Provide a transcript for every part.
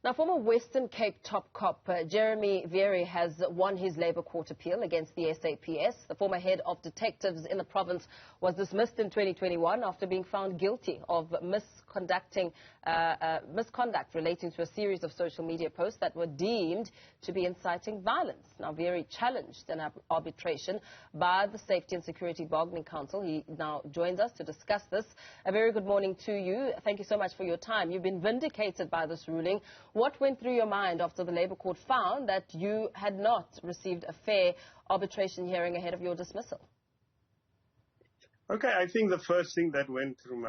Now, former Western Cape top cop Jeremy Vieri has won his Labour Court appeal against the SAPS. The former head of detectives in the province was dismissed in 2021 after being found guilty of misconduct relating to a series of social media posts that were deemed to be inciting violence. Now, Vieri challenged an arbitration by the Safety and Security Bargaining Council. He now joins us to discuss this. A very good morning to you. Thank you so much for your time. You've been vindicated by this ruling. What went through your mind after the Labour Court found that you had not received a fair arbitration hearing ahead of your dismissal? Okay, I think the first thing that went through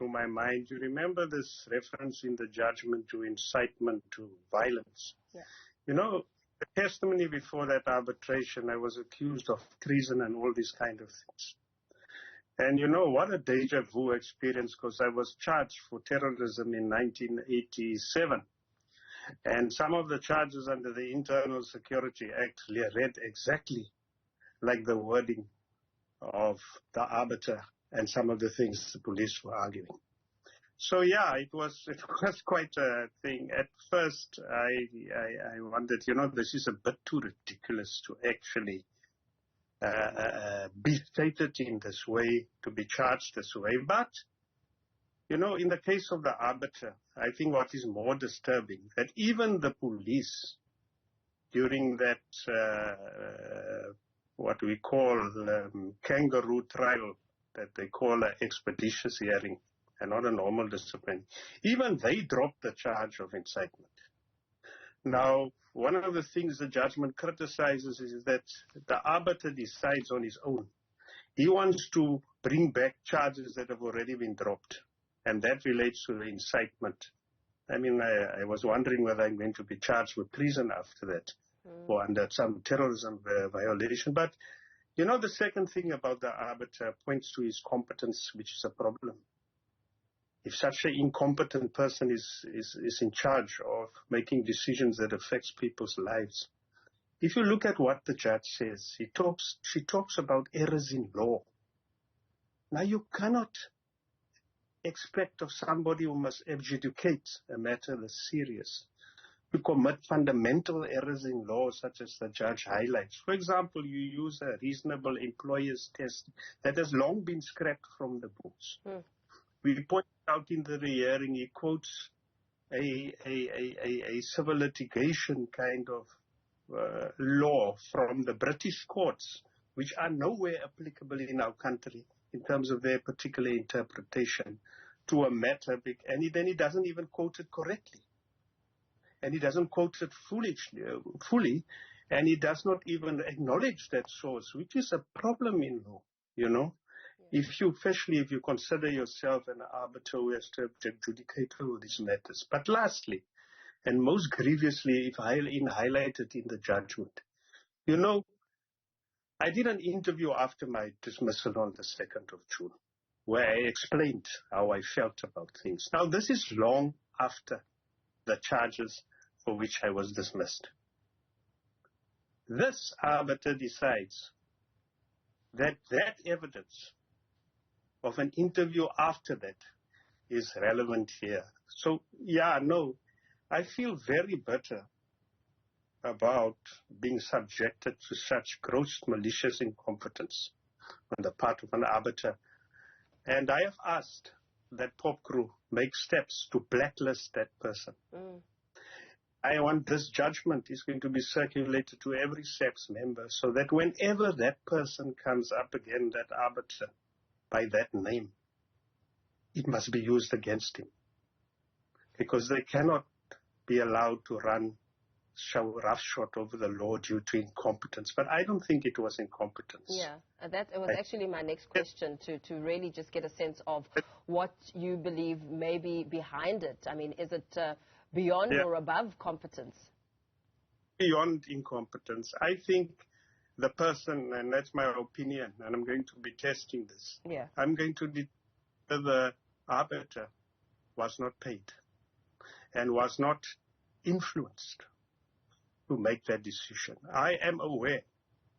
my mind, you remember this reference in the judgment to incitement to violence. Yeah. You know, the testimony before that arbitration, I was accused of treason and all these kind of things. And you know, what a deja vu experience, because I was charged for terrorism in 1987. And some of the charges under the Internal Security Act read exactly like the wording of the arbiter and some of the things the police were arguing. So yeah, it was quite a thing. At first, I wondered, you know, this is a bit too ridiculous to actually be stated in this way, to be charged this way. But you know, in the case of the arbiter, I think what is more disturbing, that even the police, during that, what we call kangaroo trial, that they call an expeditious hearing, and not a normal discipline, even they dropped the charge of incitement. Now, one of the things the judgment criticizes is that the arbiter decides on his own. He wants to bring back charges that have already been dropped. And that relates to the incitement. I mean, I was wondering whether I'm going to be charged with treason after that, or under some terrorism violation. But, you know, the second thing about the arbiter points to his competence, which is a problem. If such an incompetent person is in charge of making decisions that affects people's lives, if you look at what the judge says, she talks about errors in law. Now, you cannot expect of somebody who must adjudicate a matter that's serious to commit fundamental errors in law, such as the judge highlights. For example, you use a reasonable employer's test that has long been scrapped from the books. We point out in the hearing, he quotes a civil litigation kind of law from the British courts, which are nowhere applicable in our country in terms of their particular interpretation to a matter, and then he doesn't even quote it correctly. And he doesn't quote it fully, and he does not even acknowledge that source, which is a problem in law, you know. Yeah. Especially if you consider yourself an arbiter who has to adjudicate all these matters. But lastly, and most grievously, if highlighted in the judgment, you know, I did an interview after my dismissal on the 2nd of June, where I explained how I felt about things. Now, this is long after the charges for which I was dismissed. This arbiter decides that evidence of an interview after that is relevant here. So, yeah, no, I feel very bitter about being subjected to such gross malicious incompetence on the part of an arbiter. And I have asked that Pop Crew make steps to blacklist that person. I want this judgment is going to be circulated to every SAPS member so that whenever that person comes up again, that arbiter, by that name, it must be used against him. Because they cannot be allowed to run roughshod over the law due to incompetence. But I don't think it was incompetence. Yeah, that was actually my next question, to really just get a sense of what you believe may be behind it. I mean, is it beyond or above competence? Beyond incompetence. I think the person, and that's my opinion, and I'm going to be testing this. Yeah. I'm going to declare the arbiter was not paid and was not influenced to make that decision. I am aware,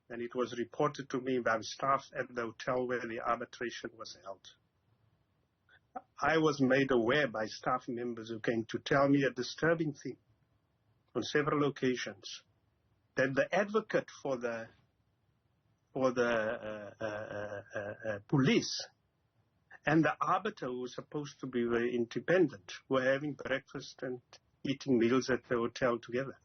and it was reported to me by staff at the hotel where the arbitration was held. I was made aware by staff members who came to tell me a disturbing thing, on several occasions that the advocate for the police and the arbiter, who was supposed to be very independent, were having breakfast and eating meals at the hotel together.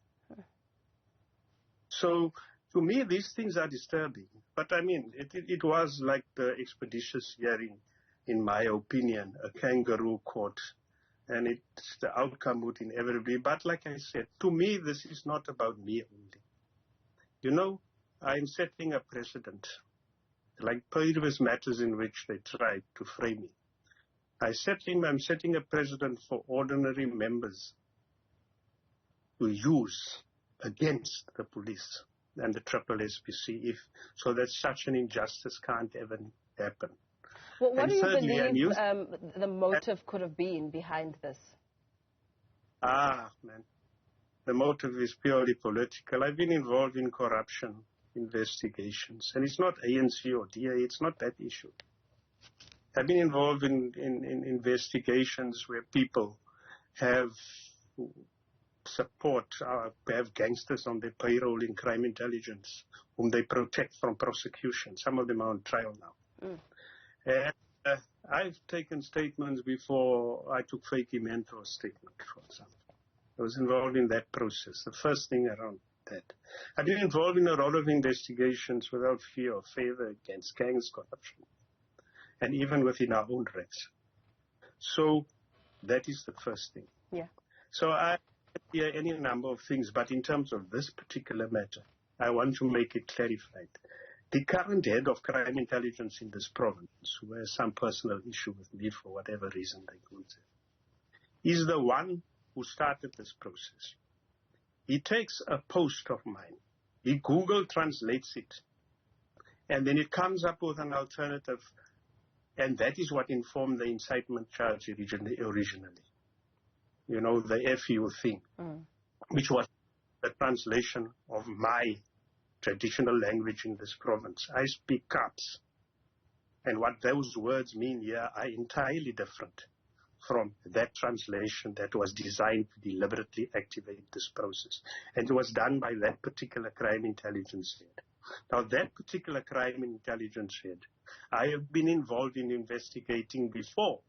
So, to me, these things are disturbing. But, I mean, it was like the expeditious hearing, in my opinion, a kangaroo court. And the outcome would inevitably. But, like I said, to me, this is not about me only. You know, I'm setting a precedent, like previous matters in which they tried to frame me. I'm setting a precedent for ordinary members to use against the police and the SSSPC, so that such an injustice can't ever happen. Well, what do you believe the motive could have been behind this? Man, the motive is purely political. I've been involved in corruption investigations, and it's not ANC or DA, it's not that issue. I've been involved in investigations where people have have gangsters on their payroll in crime intelligence, whom they protect from prosecution. Some of them are on trial now. And I've taken statements before I took Fakie Mentor's statement, for example. I was involved in that process, the first thing around that. I've been involved in a lot of investigations without fear or favor against gangs, corruption, and even within our own ranks. So that is the first thing. Yeah. So I hear any number of things, but in terms of this particular matter, I want to make it clarified. The current head of crime intelligence in this province, who has some personal issue with me for whatever reason they could say, is the one who started this process. He takes a post of mine, he Google translates it, and then it comes up with an alternative, and that is what informed the incitement charge originally. You know, the FU thing, which was the translation of my traditional language in this province. I speak Kaps, and what those words mean here are entirely different from that translation that was designed to deliberately activate this process. And it was done by that particular crime intelligence head. Now, that particular crime intelligence head, I have been involved in investigating before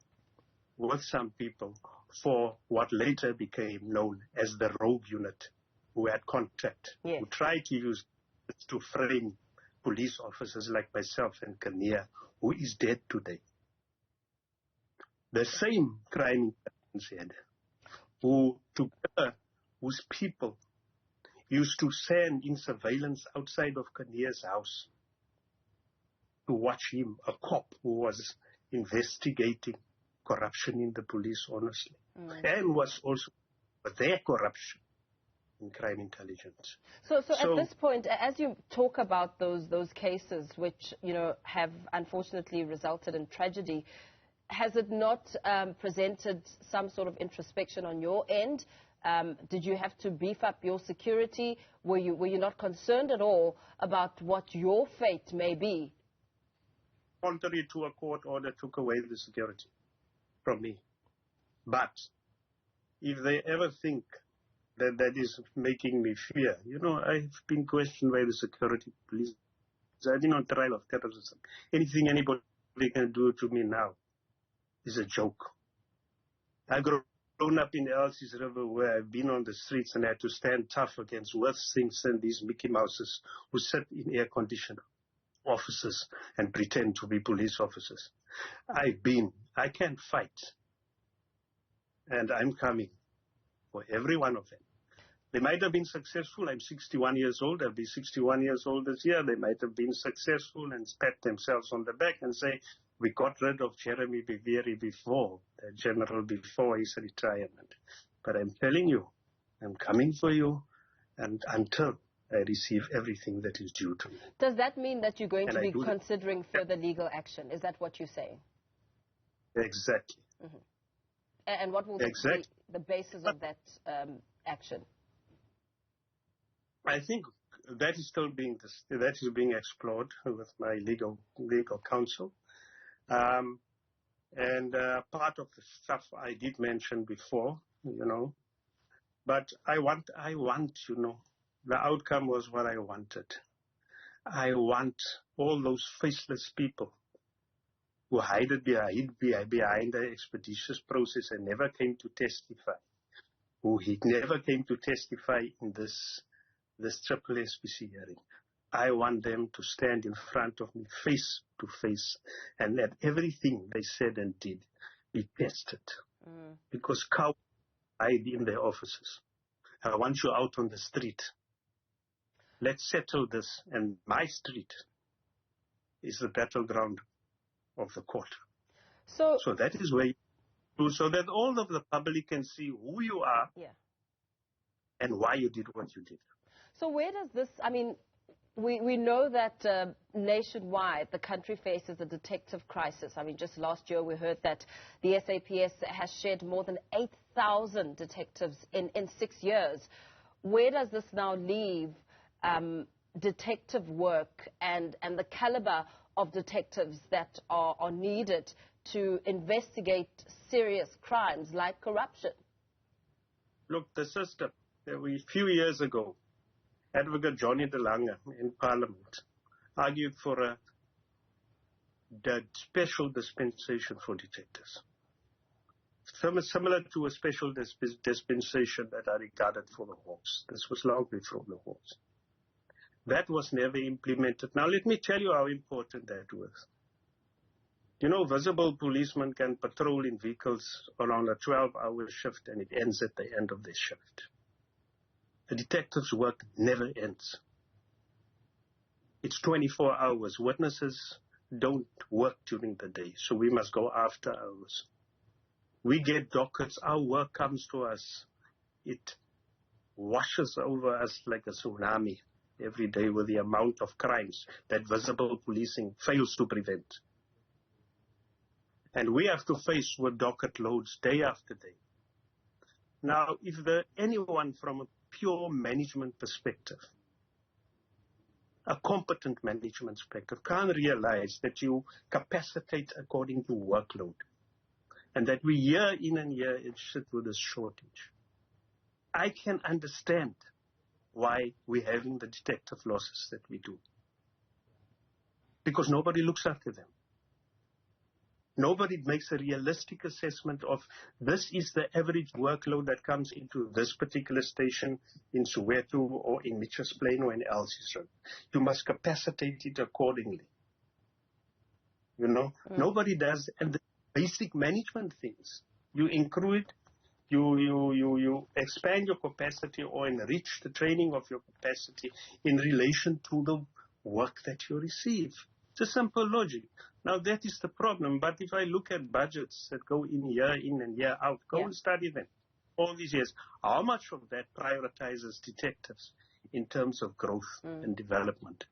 with some people for what later became known as the rogue unit, who had contact, who tried to use it to frame police officers like myself and Kania, who is dead today. The same crime intelligence head, whose people used to send in surveillance outside of Kania's house to watch him, a cop who was investigating corruption in the police, honestly, and was also their corruption in crime intelligence. So at this point, as you talk about those cases which, you know, have unfortunately resulted in tragedy, has it not presented some sort of introspection on your end? Did you have to beef up your security? Were you not concerned at all about what your fate may be? Contrary to a court order, took away the security from me. But if they ever think that that is making me fear, you know, I've been questioned by the security police. I've been on trial of terrorism. Anything anybody can do to me now is a joke. I've grown up in the Elsie's River, where I've been on the streets and had to stand tough against worse things than these Mickey Mouses who sit in air-conditioned offices and pretend to be police officers. I can fight. And I'm coming for every one of them. They might have been successful. I'm 61 years old. I'll be 61 years old this year. They might have been successful and pat themselves on the back and say, we got rid of Jeremy Biveri before, the general before his retirement. But I'm telling you, I'm coming for you, and until I receive everything that is due to me. Does that mean that you're going to be considering further legal action? Is that what you're saying? Exactly. Mm-hmm. And what will be the basis of that action? I think that is still being explored with my legal counsel. And part of the stuff I did mention before, you know, But I want, the outcome was what I wanted. I want all those faceless people who hid behind the expeditious process and never came to testify, who never came to testify in this triple SPC hearing. I want them to stand in front of me face to face and let everything they said and did be tested. Because cowards hide in their offices. I want you out on the street. Let's settle this. And my street is the battleground of the court. So that is where so that all of the public can see who you are and why you did what you did. So where does this, I mean, we know that nationwide the country faces a detective crisis. I mean, just last year we heard that the SAPS has shed more than 8,000 detectives in 6 years. Where does this now leave detective work and the caliber of detectives that are needed to investigate serious crimes like corruption? Look, the system, a few years ago, Advocate Johnny de Lange in Parliament argued for the special dispensation for detectives, similar to a special dispensation that I regarded for the Hawks. This was long before the Hawks. That was never implemented. Now, let me tell you how important that was. You know, visible policemen can patrol in vehicles around a 12-hour shift, and it ends at the end of their shift. The detective's work never ends. It's 24 hours. Witnesses don't work during the day, so we must go after hours. We get dockets. Our work comes to us. It washes over us like a tsunami every day with the amount of crimes that visible policing fails to prevent. And we have to face with docket loads day after day. Now, if anyone from a pure management perspective, a competent management perspective, can't realize that you capacitate according to workload, and that we year in and year out sit with this shortage, I can understand why we're having the detective losses that we do. Because nobody looks after them. Nobody makes a realistic assessment of this is the average workload that comes into this particular station in Soweto or in Mitchell's Plain or in Elsie's Road. You must capacitate it accordingly. You know, nobody does. And the basic management things, you include, you expand your capacity or enrich the training of your capacity in relation to the work that you receive. It's a simple logic. Now, that is the problem. But if I look at budgets that go in and year out, go and study them all these years. How much of that prioritizes detectives in terms of growth and development?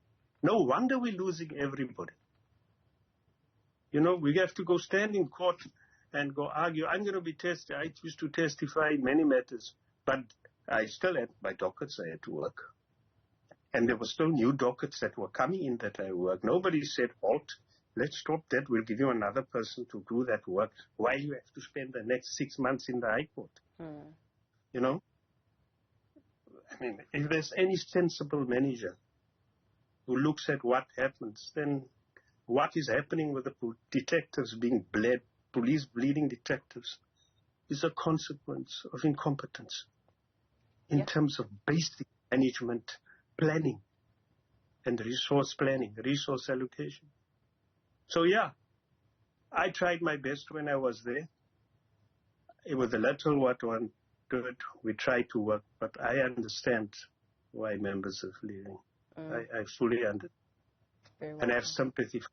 No wonder we're losing everybody. You know, we have to go stand in court and go argue. I'm going to be tested. I used to testify in many matters, but I still had my dockets I had to work. And there were still new dockets that were coming in that I worked. Nobody said, halt, let's stop that. We'll give you another person to do that work while you have to spend the next 6 months in the High Court. You know? I mean, if there's any sensible manager who looks at what happens, then what is happening with the detectives being bled, police bleeding detectives, is a consequence of incompetence in terms of basic management planning and resource planning, resource allocation. So yeah, I tried my best when I was there. It was a little what one did. We tried to work, but I understand why members are leaving. I fully understand. And I have sympathy for